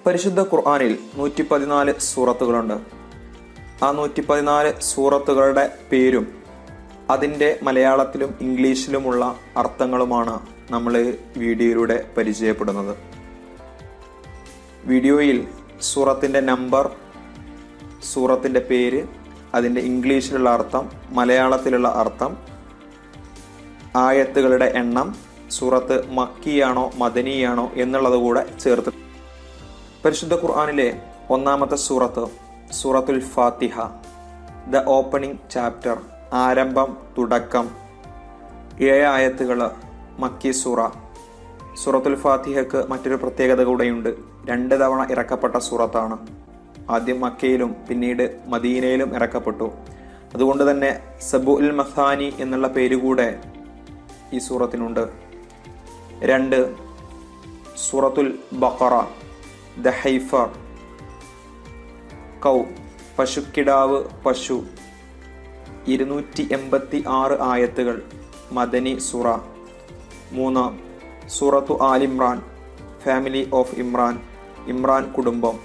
പരിശുദ്ധ ഖുർആനിൽ 114 സൂറത്തുകളുണ്ട്. ആ 114 സൂറത്തുകളുടെ പേരും അതിൻ്റെ മലയാളത്തിലും ഇംഗ്ലീഷിലുമുള്ള അർത്ഥങ്ങളുമാണ് നമ്മൾ വീഡിയോയിലൂടെ പരിചയപ്പെടുന്നത്. വീഡിയോയിൽ സൂറത്തിൻ്റെ നമ്പർ, സൂറത്തിൻ്റെ പേര്, അതിൻ്റെ ഇംഗ്ലീഷിലുള്ള അർത്ഥം, മലയാളത്തിലുള്ള അർത്ഥം, ആയത്തുകളുടെ എണ്ണം, സൂറത്ത് മക്കിയാണോ മദനിയാണോ എന്നുള്ളത് കൂടെ ചേർത്ത്. പരിശുദ്ധ ഖുർആനിലെ ഒന്നാമത്തെ സൂറത്ത് സൂറത്തുൽ ഫാത്തിഹ, ദ ഓപ്പണിംഗ് ചാപ്റ്റർ, ആരംഭം, തുടക്കം. 7 ആയത്തുകൾ, മക്കി സൂറ. സൂറത്തുൽ ഫാത്തിഹയ്ക്ക് മറ്റൊരു പ്രത്യേകത കൂടെയുണ്ട്. 2 തവണ ഇറക്കപ്പെട്ട സൂറത്താണ്. ആദ്യം മക്കയിലും പിന്നീട് മദീനയിലും ഇറക്കപ്പെട്ടു. അതുകൊണ്ട് തന്നെ സബുൽ മസാനി എന്നുള്ള പേരുകൂടെ ഈ സൂറത്തിനുണ്ട്. 2 സൂറത്തുൽ ബഖറ, ദ ഹൈഫർ, കൗ, പശുക്കിടാവ്, പശു. 286 ആയത്തുകൾ, മദനി സൂറ. 3 സൂറത്തു ആലിമ്രാൻ, ഫാമിലി ഓഫ് ഇമ്രാൻ, ഇമ്രാൻ കുടുംബം.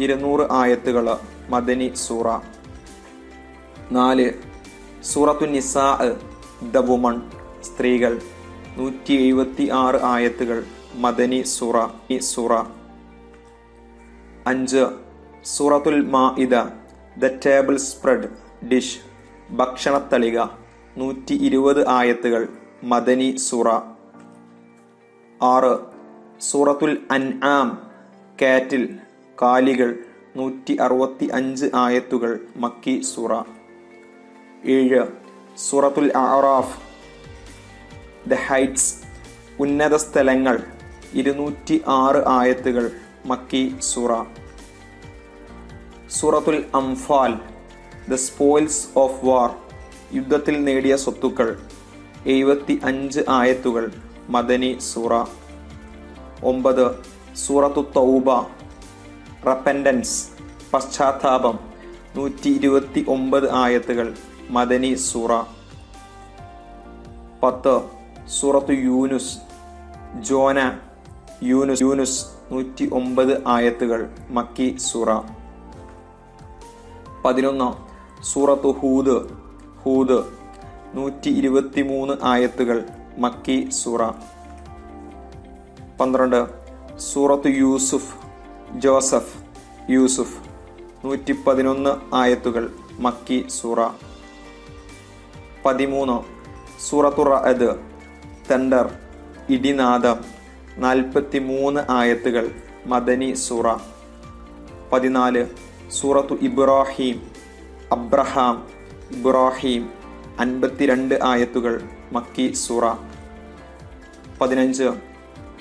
200 ആയത്തുകൾ, മദനി സൂറ. 4 സൂറത്തു നിസാ, ദ വുമൺ, സ്ത്രീകൾ. 176 ആയത്തുകൾ, മദനി സൂറ. ഈ സൂറ. 5 സൂറത്തുൽ മാഇദ, ദ ടേബിൾ സ്പ്രെഡ്, ഡിഷ്, ഭക്ഷണത്തളിക. 120 ആയത്തുകൾ, മദനി സൂറ. 6 സൂറത്തുൽ അൻആം, കാറ്റിൽ, കാലികൾ. 165 ആയത്തുകൾ, മക്കി സൂറ. 7 സൂറത്തുൽ അഅറാഫ്, ദ ഹൈറ്റ്സ്, ഉന്നത സ്ഥലങ്ങൾ. 206 ആയത്തുകൾ, മക്കി സൂറ. സൂറത്തുൽ അംഫാൽ, ദ സ്പോയിൽസ് ഓഫ് വാർ, യുദ്ധത്തിൽ നേടിയ സ്വത്തുക്കൾ. 75 ആയത്തുകൾ, മദനി സൂറ. 9 സൂറത്തു തൗബ, റെപ്പൻഡൻസ്, പശ്ചാത്താപം. 129 ആയത്തുകൾ, മദനി സൂറ. 10 സൂറത്തു യൂനുസ്, ജോന, യൂനുസ്. 109 ആയത്തുകൾ, മക്കി സൂറ. 11 സൂറത്തു ഹൂദ്, 123 ആയത്തുകൾ, മക്കി സൂറ. 12 സൂറത്തു യൂസുഫ്, ജോസഫ്, യൂസുഫ്. 111 ആയത്തുകൾ, മക്കി സൂറ. 13 സൂറത്തു റഅദ്, തണ്ടർ, ഇടിനാദം. 43 ആയത്തുകൾ, മദനി സൂറ. 14 സൂറത്തു ഇബ്രാഹിം, അബ്രഹാം, ഇബ്രാഹിം. 52 ആയത്തുകൾ, മക്കി സൂറ. 15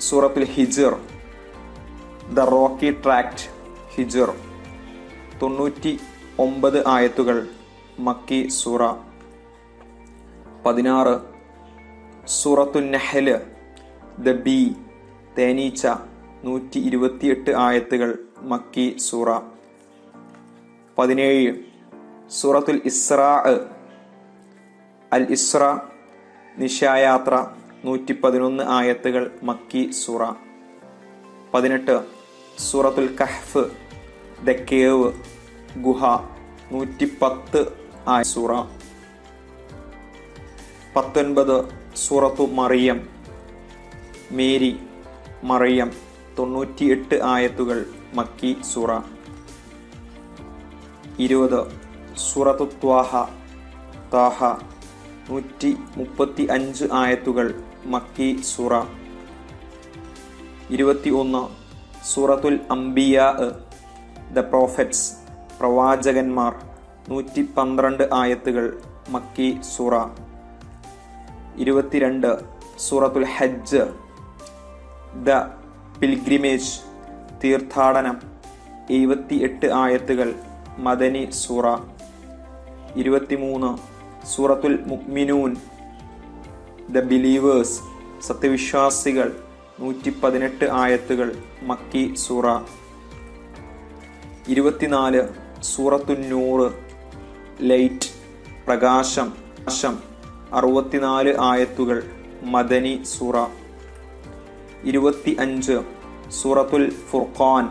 സൂറത്തുൽ Hijr, the Rocky tract, Hijr. 99 ആയത്തുകൾ, മക്കി സൂറ. 16 സൂറത്തുൽ നഹ്ല്, ദ ബീ, തേനീച്ച. 128 ആയത്തുകൾ, മക്കി സൂറ. 17 സൂറത്തുൽ ഇസ്രാ, അൽ ഇസ്ര, നിശായാത്ര. 111 ആയത്തുകൾ, മക്കി സൂറ. 18 സൂറത്തുൽ കഹ്ഫ്, ദ കേവ്, ഗുഹ. 110 സൂറ. 19 സൂറത്തു മറിയം, മേരി, മറിയം. 98 ആയത്തുകൾ, മക്കി സൂറ. 20 സൂറത്തു ത്വാഹ, താഹ. 135 ആയത്തുകൾ, മക്കി സൂറ. 21 സൂറത്തുൽ അംബിയാ, ദ പ്രോഫറ്റ്സ്, പ്രവാചകന്മാർ. 112 ആയത്തുകൾ, മക്കി സൂറ. 22 സൂറത്തുൽ ഹജ്ജ്, ദ പിൽഗ്രിമേജ്, തീർത്ഥാടനം. 78 ആയത്തുകൾ, മദനി സൂറ. 23 സൂറത്തുൽ മുഅ്മിനൂൻ, ദ ബിലീവേഴ്സ്, സത്യവിശ്വാസികൾ. 118 ആയത്തുകൾ, മക്കി സൂറ. 24 സൂറത്തു നൂർ, ലൈറ്റ്, പ്രകാശം. 64 ആയത്തുകൾ, മദനി സൂറ. 25 സൂറത്തുൽ ഫുർഖാൻ,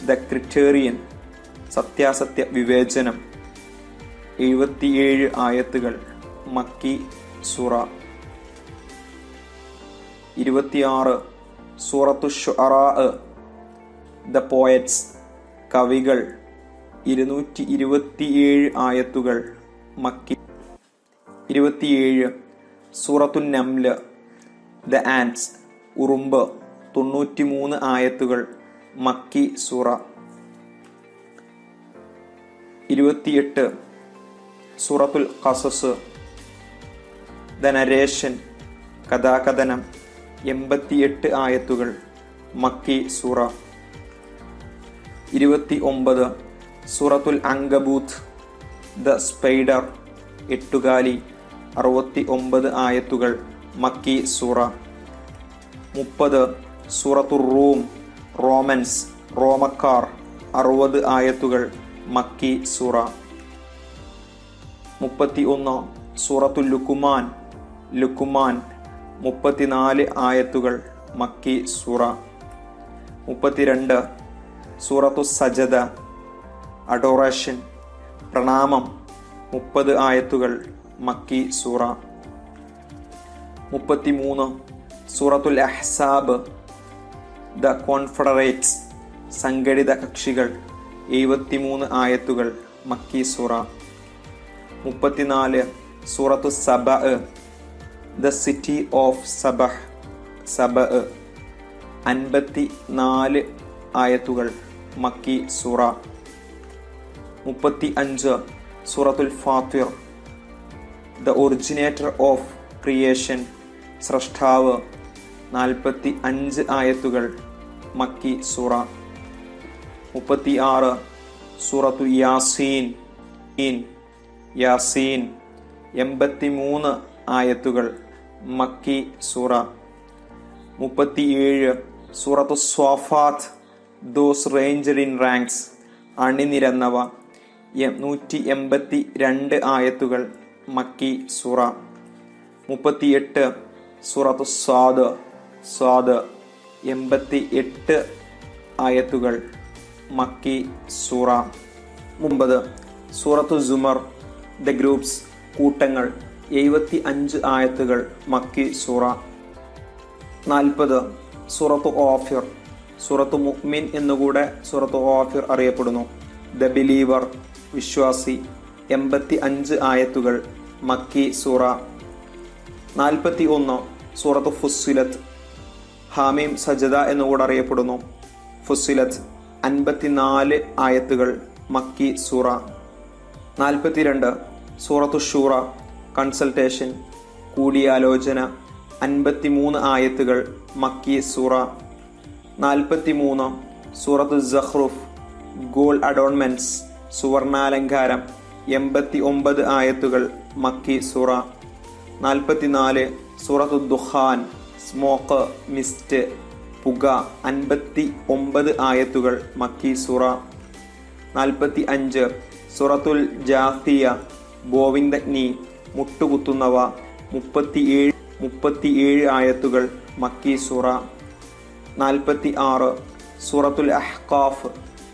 ദ ക്രിറ്റേറിയൻ, സത്യാസത്യ വിവേചനം. 77 ആയത്തുകൾ. മക്കി സൂറ. 26 സൂറത്തു ശുഅറാ, ദ പോയറ്റ്സ്, കവികൾ. 227 ആയത്തുകൾ. മക്കി. 27 സൂറത്തു നംല്, ദ ആൻസ്, ഉറുമ്പ്. 93 ആയത്തുകൾ. മക്കി സൂറ. 28 സൂറത്തുൽ ഖസസ്, ദ നരേഷൻ, കഥാകഥനം. 88 ആയത്തുകൾ. മക്കി സൂറ. 29 സൂറത്തുൽ അങ്കബൂത്ത്, ദ സ്പൈഡർ, എട്ടുകാലി. 69 ആയത്തുകൾ. മക്കി സൂറ. 30 സൂറത്തുർ റൂം, റോമൻസ്, റോമക്കാർ. 60 ആയത്തുകൾ. മക്കി സൂറ. 31 സൂറത്തുൽ ലുക്കുമാൻ, ലുക്കുമാൻ. 34 ആയത്തുകൾ. മക്കി സൂറ. 32 സൂറത്തു സജദ, അഡോറേഷൻ, പ്രണാമം. 30 ആയത്തുകൾ. മക്കി സൂറ. 33 സൂറത്തുൽ അഹ്സാബ്, ദ കോൺഫെഡറേറ്റ്സ്, സംഘടിത കക്ഷികൾ. 73 ആയത്തുകൾ. മക്കി സൂറ. 34 സൂറത്തു സബ, ദ സിറ്റി ഓഫ് സബഹ്, സബ. 54 ആയത്തുകൾ. മക്കി സൂറ. 35 സൂറത്തുൽ ഫാത്തിർ, ദ ഒറിജിനേറ്റർ ഓഫ് ക്രിയേഷൻ, സ്രഷ്ടാവ്. 45 ആയത്തുകൾ. മക്കി സൂറ. 36 സൂറത്തു യാസീൻ, യാസീൻ. 83 ആയത്തുകൾ. മക്കി സൂറ. 37 സൂറത്തു സ്വാഫാത്ത്, ദോസ് റേഞ്ച്ഡ് ഇൻ റാങ്ക്സ്, അണിനിരന്നവ. 182 ആയത്തുകൾ. മക്കി സൂറ. 38 സൂറത്തു സ്വാദ്, സ്വാദ്. 88 ആയത്തുകൾ. മക്കി സൂറ. 9 സൂറത്തു സുമർ, ദ ഗ്രൂപ്പ്സ്, കൂട്ടങ്ങൾ. 75 ആയത്തുകൾ. മക്കി സൂറ. 40 സൂറത്തു ഓഫിർ, സൂറത്തു മുഅ്മിൻ എന്നുകൂടെ സൂറത്തു ഓഫിർ അറിയപ്പെടുന്നു. ദ ബിലീവർ, വിശ്വാസി. 85 ആയത്തുകൾ. മക്കി സൂറ. 41 സൂറത്തു ഫുസ്സിലത്ത്, ഹാമീം സജദ എന്നുകൂടെ അറിയപ്പെടുന്നു. ഫുസ്സിലത്ത്. 54 ആയത്തുകൾ. മക്കി സൂറ. 42 സൂറത്തു ഷൂറ, കൺസൾട്ടേഷൻ, കൂടിയാലോചന. 53 ആയത്തുകൾ. മക്കി സൂറ. 43 സൂറത്തു സഖ്റുഫ്, ഗോൾഡ് അഡോൺമെന്റ്സ്, സുവർണാലങ്കാരം. 89 ആയത്തുകൾ. മക്കി സൂറ. 44 സൂറത്തു ദുഖാൻ, സ്മോക്ക്, മിസ്റ്റ്, പുക. 59 ആയത്തുകൾ. മക്കി സൂറ. 45 സൂറത്തുൽ ജാസിയ, ബോവിന്ദഗ്നി, മുട്ടുകുത്തുന്നവ. 37 ആയത്തുകൾ. മക്കി സൂറ. 46 സൂറത്തുൽ അഹ്കാഫ്,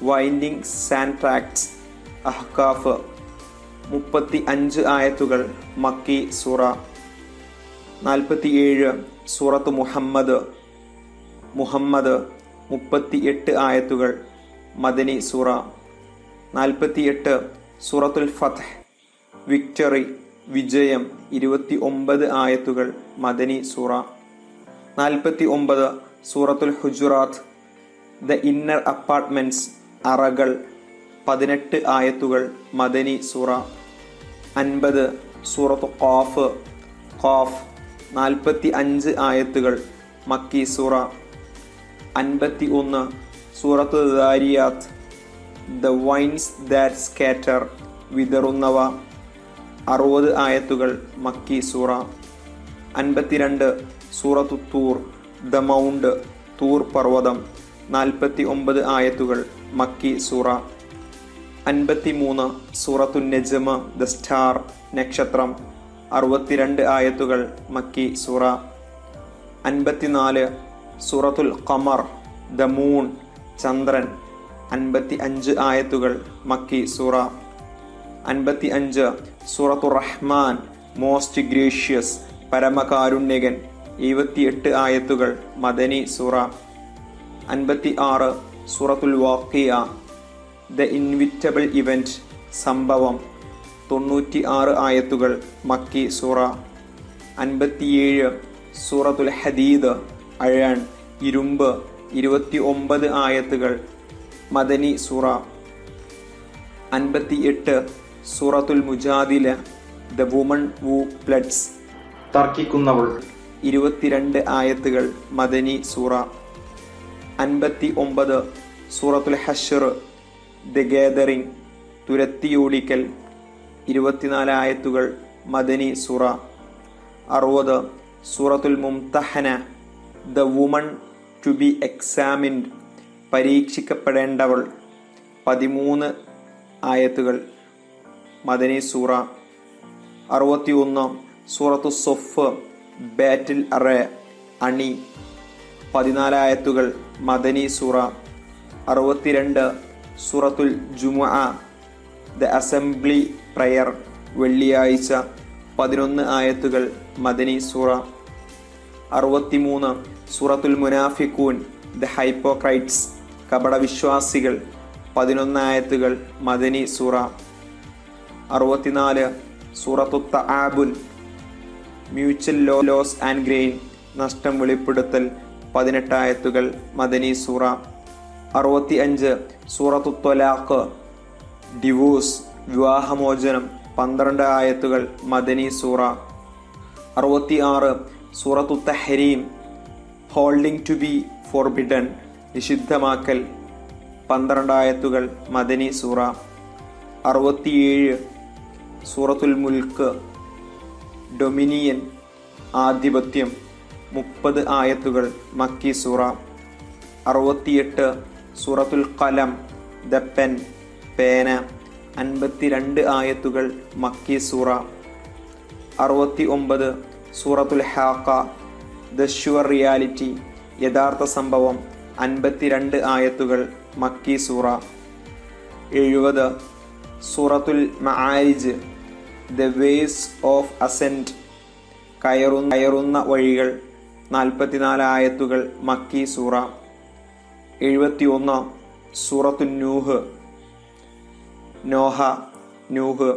വൈൻഡിങ് സാൻഡ് ട്രാക്ട്സ്, അഹ്കാഫ്. 35 ആയത്തുകൾ. മക്കി സൂറ. 47 സൂറത്ത് മുഹമ്മദ്, മുഹമ്മദ്. 38 ആയത്തുകൾ. മദനി സൂറ. 48 സൂറത്തുൽ ഫത്ഹ്, വിക്ടറി, വിജയം. 29 ആയത്തുകൾ. മദനി സൂറ. 49 സൂറത്തുൽ ഹുജുറാത്ത്, ദ ഇന്നർ അപ്പാർട്ട്മെന്റ്സ്, അറകൾ. 18 ആയത്തുകൾ. മദനി സൂറ. 50 സൂറത്തു ഖാഫ്, ഖാഫ്. 45 ആയത്തുകൾ. മക്കി സൂറ. 51 സൂറത്തു ദാരിയാത്ത്, ദ വൈൻസ് ദാറ്റ് സ്കാറ്റർ, വിതറുന്നവ. 60 ആയത്തുകൾ. മക്കി സൂറ. 52 സൂറത്തു തൂർ, ദ മൗണ്ട്, തൂർ പർവ്വതം. 49 ആയത്തുകൾ. മക്കി സൂറ. 53 സൂറത്തു നജ്മ, ദ സ്റ്റാർ, നക്ഷത്രം. 62 ആയത്തുകൾ. മക്കി സൂറ. 54 സൂറത്തുൽ ഖമർ, ദ മൂൺ, ചന്ദ്രൻ. 55 ആയത്തുകൾ മക്കി സൂറ. 55 സൂറത്തുർ റഹ്മാൻ മോസ്റ്റ് ഗ്രേഷ്യസ് പരമകാരുണ്യകൻ 78 ആയത്തുകൾ മദനി സൂറ. 56 സൂറത്തുൽ വാഖിയ ദ ഇൻവിറ്റബിൾ ഇവന്റ് സംഭവം 96 ആയത്തുകൾ മക്കി സൂറ. 57 സൂറത്തുൽ ഹദീദ് അയൺ ഇരുമ്പ് 29 ആയത്തുകൾ മദനി സൂറ. 58 സൂറത്തുൽ മുജാദില ദ വുമൺ വൂ പ്ലഡ്സ് തർക്കിക്കുന്നവൾ 22 ആയത്തുകൾ മദനി സൂറ. 59 സൂറത്തുൽ ഹശ്ർ ദ ഗേദറിംഗ് തുരത്തിയോടിക്കൽ 24 ആയത്തുകൾ മദനി സൂറ. 60 സൂറത്തുൽ മുംതഹന the woman to be examined പരീക്ഷിക്കപ്പെടേണ്ടവൾ 13 ആയത്തുകൾ മദനി സൂറ. 61 സൂറത്തു സൊഫ് ബാറ്റിൽ അറേ അണി 14 ആയത്തുകൾ മദനി സൂറ. 62 സൂറത്തുൽ ജുമുഅ ദ അസംബ്ലി പ്രയർ വെള്ളിയാഴ്ച 11 ആയത്തുകൾ മദനി സൂറ. 63 സൂറത്തുൽ മുനാഫിഖൂൻ ദ ഹൈപ്പോക്രൈറ്റ്സ് കപടവിശ്വാസികൾ 11 ആയത്തുകൾ മദനി സൂറ. 64 സൂറത്തു തആബുൻ മ്യൂച്വൽ ലോസ് ആൻഡ് ഗെയിൻ നഷ്ടം വെളിപ്പെടുത്തൽ 18 ആയത്തുകൾ മദനി സൂറ. 65 സൂറത്തു ത്വലാഖ് ഡിവോഴ്സ് വിവാഹമോചനം 12 ആയത്തുകൾ മദനി സൂറ. 66 സൂറത്തു തഹരീം ഹോൾഡിംഗ് ടു ബി ഫോർബിഡൻ നിഷിദ്ധമാക്കൽ 12 ആയത്തുകൾ മദനി സൂറ. 67 സൂറത്തുൽ മുൽക്ക് ഡൊമിനിയൻ ആധിപത്യം 30 ആയത്തുകൾ മക്കി സൂറ. 68 സൂറത്തുൽ ഖലം ദ പെൻ പേന 52 ആയത്തുകൾ മക്കി സൂറ. 69 സൂറത്തുൽ ഹാഖ ദ ഷ്യൂർ റിയാലിറ്റി യഥാർത്ഥ സംഭവം 52 ആയത്തുകൾ മക്കി സൂറ. 70 സൂറത്തുൽ Ma'arij the ways of ascend കയറുന്ന വഴികൾ 44 ആയത്തുകൾ മക്കി സൂറ. 71 സൂറത്തുൽ നൂഹ് നൂഹ്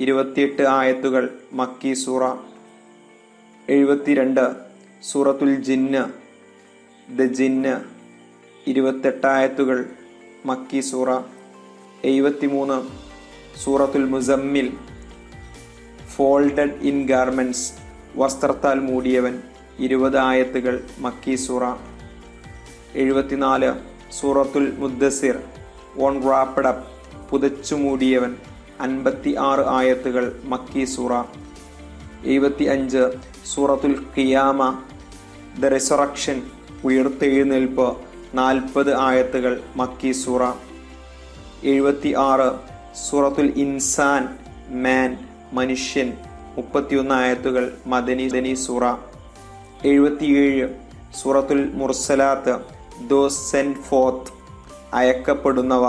28 ആയത്തുകൾ മക്കി സൂറ. 72 സൂറത്തുൽ ജിന്ന് ദ ജിന്ന് 28 ആയത്തുകൾ മക്കി സൂറ. 73 സൂറത്തുൽ മുസമ്മിൽ ഫോൾഡഡ് ഇൻ ഗാർമെന്റ്സ് വസ്ത്രത്താൽ മൂടിയവൻ 20 ആയത്തുകൾ മക്കി സൂറ. 74 സൂറത്തുൽ മുദ്ദസിർ ഓൺ റാപ്പഡ് അപ്പ് പുതച്ചു മൂടിയവൻ 56 ആയത്തുകൾ മക്കി സൂറ. 75 സൂറത്തുൽ ഖിയാമ ദ റിസറക്ഷൻ ഉയർത്തെഴുന്നേൽപ്പ് 40 ആയത്തുകൾ മക്കി സൂറ. 76 സൂറത്തുൽ ഇൻസാൻ മാൻ മനുഷ്യൻ 31 ആയത്തുകൾ മദനി സൂറ. 77 സൂറത്തുൽ മുർസലാത്ത് ദോസ് സെൻഡ് ഫോർത്ത് അയക്കപ്പെടുന്നവ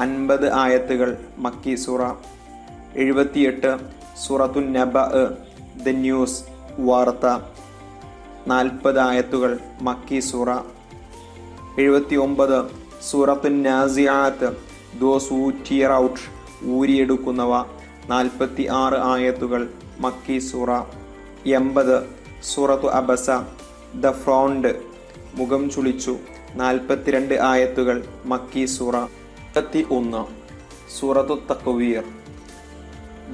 50 ആയത്തുകൾ മക്കി സൂറ. 78 സൂറത്തുൻ നബ ദ ന്യൂസ് വാർത്ത 40 ആയത്തുകൾ മക്കി സൂറ. 79 സൂറത്തുൻ നാസിയാത്ത് ദോസ് ഹൂ ടിയർ ഔട്ട് ഊരിയെടുക്കുന്നവ 46 ആയത്തുകൾ മക്കി സൂറ. 80 സൂറത്തു അബസ ദ ഫ്രോണ്ട് മുഖം ചുളിച്ചു 42 ആയത്തുകൾ മക്കി സൂറ. 81 സൂറത്തു തക്വീർ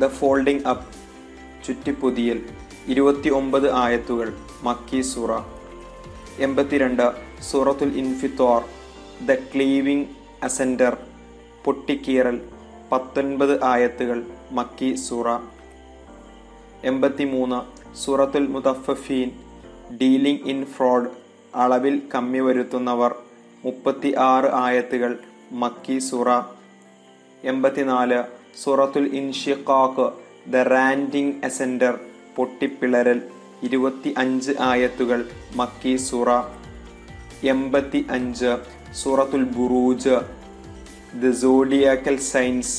ദ ഫോൾഡിംഗ് അപ്പ് ചുറ്റിപ്പൊതിയൽ 29 ആയത്തുകൾ മക്കി സൂറ. 82 സൂറത്തുൽ ഇൻഫിത്തോർ ദ ക്ലീവിംഗ് അസെൻഡർ പൊട്ടിക്കീറൽ 19 ആയത്തുകൾ മക്കി സൂറ. 83 സൂറത്തുൽ മുതഫഫീൻ ഡീലിംഗ് ഇൻ ഫ്രോഡ് അളവിൽ കമ്മി വരുത്തുന്നവർ 36 ആയത്തുകൾ മക്കി സൂറ. 84 സൂറത്തുൽ ഇൻഷിഖാഖ് ദ റാൻഡിംഗ് അസെൻഡർ പൊട്ടിപ്പിളരൽ 25 ആയത്തുകൾ മക്കി സൂറ. 85 സൂറത്തുൽ ബുറൂജ് ദ സോഡിയാക്കൽ സൈൻസ്,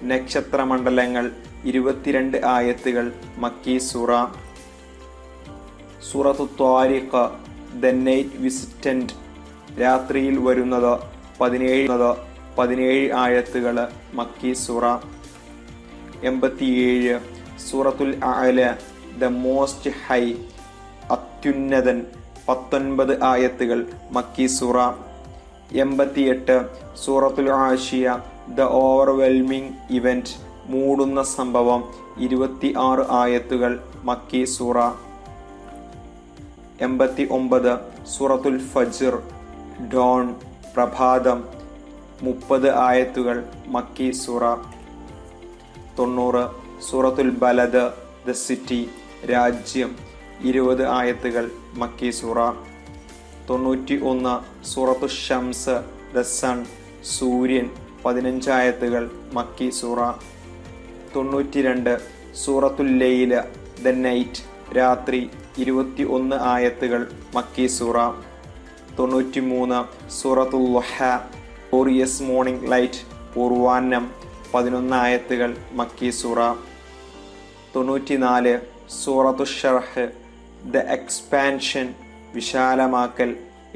നക്ഷത്രമണ്ഡലങ്ങൾ 22 ആയത്തുകൾ മക്കി സൂറ. സൂറത്തു ത്വാരിഖ്, ദ നൈറ്റ് വിസിറ്റന്റ്, രാത്രിയിൽ വരുന്നത് 17 ആയത്തുകൾ മക്കി സൂറ. 87 സൂറത്തുൽ അഅല, ദ മോസ്റ്റ് ഹൈ, അത്യുന്നതൻ, 19 ആയത്തുകൾ മക്കി സൂറ. 88 സൂറത്തുൽ ആഷിയ, ദ ഓവർവെൽമിംഗ് ഇവന്റ്, മൂടുന്ന സംഭവം, 26 ആയത്തുകൾ മക്കി സൂറ. 89 സൂറത്തുൽ ഫജ്ർ, ഡോൺ, പ്രഭാതം, 30 ആയത്തുകൾ മക്കി സൂറ. 90 സൂറത്തുൽ ബലദ്, ദ സിറ്റി, രാജ്യം, 20 ആയത്തുകൾ മക്കി സൂറ. 91 സൂറത്തു ഷംസ്, ദ സൺ, സൂര്യൻ, 15 ആയത്തുകൾ മക്കി സൂറ. 92 സൂറത്തുൽ ലൈല, ദ നൈറ്റ്, രാത്രി, 21 ആയത്തുകൾ മക്കി സൂറ. 93 സൂറത്തുൽ ളുഹ, ഗ്ലോറിയസ് മോർണിംഗ് ലൈറ്റ്, പൂർവാന്നം, 11 ആയത്തുകൾ മക്കി സൂറ. 94 സൂറത്തു ഷർഹ്, ദ എക്സ്പാൻഷൻ, വിശാലമാക്കൽ,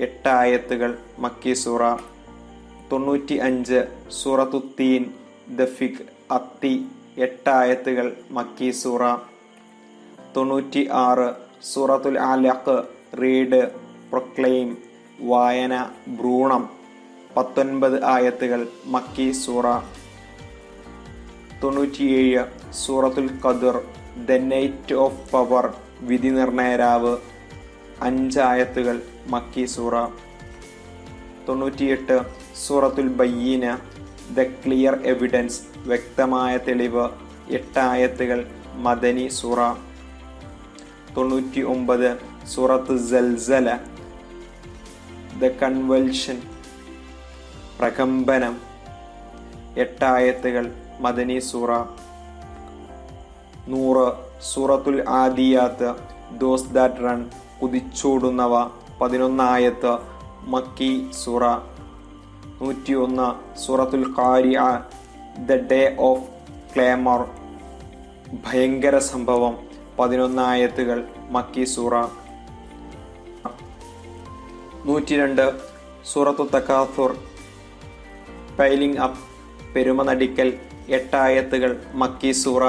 8 ആയത്തുകൾ മക്കി സൂറ. 95 സൂറത്തു തീൻ, ദ ഫിഗ്, അത്തി, 8 ആയത്തുകൾ മക്കി സൂറ. 96 സൂറത്തുൽ അലഖ്, റീഡ്, പ്രൊക്ലെയിം, വായന, ഭ്രൂണം, 19 ആയത്തുകൾ മക്കി സൂറ. 97 സൂറത്തുൽ ഖദർ, ദ നൈറ്റ് ഓഫ് പവർ, വിധി നിർണയരാവ്, 5 ആയത്തുകൾ മക്കി സൂറ. 98 സൂറത്തുൽ ബയ്യീന, ദ ക്ലിയർ എവിഡൻസ്, വ്യക്തമായ തെളിവ്, 8 ആയത്തുകൾ മദനി സൂറ. 99 സൂറത്തു സൽസല, ദ കൺവൽഷൻ, പ്രകമ്പനം, 8 ആയത്തുകൾ മദനി സൂറ. 100 സൂറത്തുൽ ആദിയാത്ത്, ദോസ് ദാറ്റ് റൺ, കുതിച്ചോടുന്നവ, 11 ആയത്ത് മക്കി സൂറ. 101 സൂറത്തുൽ ഖാരിഅ, ദ ഡേ ഓഫ് ക്ലേമർ, ഭയങ്കര സംഭവം, 11 ആയത്തുകൾ മക്കി സൂറ. 102 സൂറത്തു തകാസുർ, പൈലിംഗ് അപ്പ്, പെരുമ നടിക്കൽ, 8 ആയത്തുകൾ മക്കി സൂറ.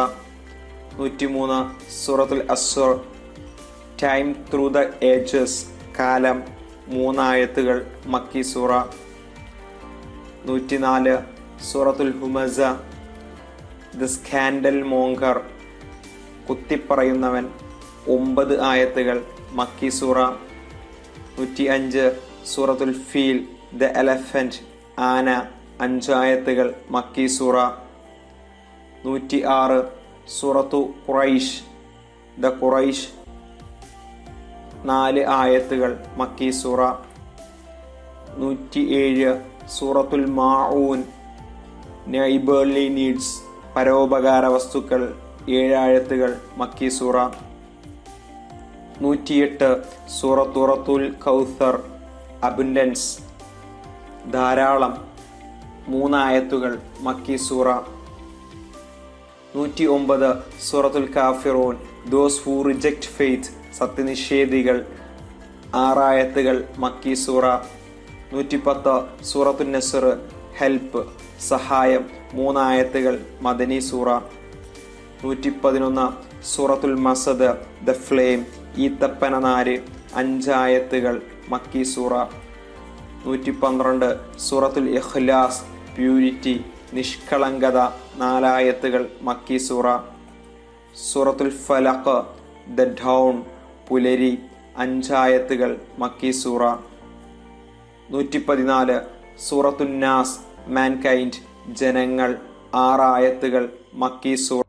103 സൂറത്തുൽ അസ്ർ, ടൈം ത്രൂ ദ ഏജസ്, കാലം, 3 ആയത്തുകൾ മക്കി സൂറ. 104 സൂറത്തുൽ ഹുമസ, ദ സ്കാൻഡൽ മോങ്കർ, കുത്തിപ്പറയുന്നവൻ, 9 ആയത്തുകൾ മക്കി സൂറ. 105 സൂറത്തുൽ ഫീൽ, ദ എലഫന്റ്, ആന, 5 ആയത്തുകൾ മക്കി സൂറ. 106 സൂറത്തു ഖുറൈഷ്, ദ ഖുറൈഷ്, 4 ആയത്തുകൾ മക്കി സൂറ. 107 സൂറത്തുൽ മാഊൻ, നൈബർലി നീഡ്സ്, പരോപകാര വസ്തുക്കൾ, 7 ആയത്തുകൾ മക്കി സൂറ. 108 സൂറത്തുൽ കൗസർ, അബുണ്ടൻസ്, ധാരാളം, 3 ആയത്തുകൾ മക്കി സൂറ. 109 സൂറത്തുൽ കാഫിറൂൻ, ദോസ് ഹൂ റിജക്റ്റ് ഫെയ്ത്ത്, സത്യനിഷേധികൾ, 6 ആയത്തുകൾ മക്കി സൂറ. 110 സൂറത്തുൽ നസ്ർ, ഹെൽപ്പ്, സഹായം, 3 ആയത്തുകൾ മദനി സൂറ. 111 സൂറത്തുൽ മസദ്, ദ ഫ്ലെയിം, ഈത്തപ്പന നാര്, 5 ആയത്തുകൾ മക്കി സൂറ. 112 സൂറത്തുൽ ഇഖ്ലാസ്, പ്യൂരിറ്റി, നിഷ്കളങ്കത, 4 ആയത്തുകൾ മക്കി സൂറ. സൂറത്തുൽ ഫലഖ്, ദ ഡൗൺ, പുലരി, 5 ആയത്തുകൾ മക്കി സൂറ. 114 സൂറത്തുൽ നാസ്, മാൻകൈൻഡ്, ജനങ്ങൾ, 6 ആയത്തുകൾ മക്കി സൂറ.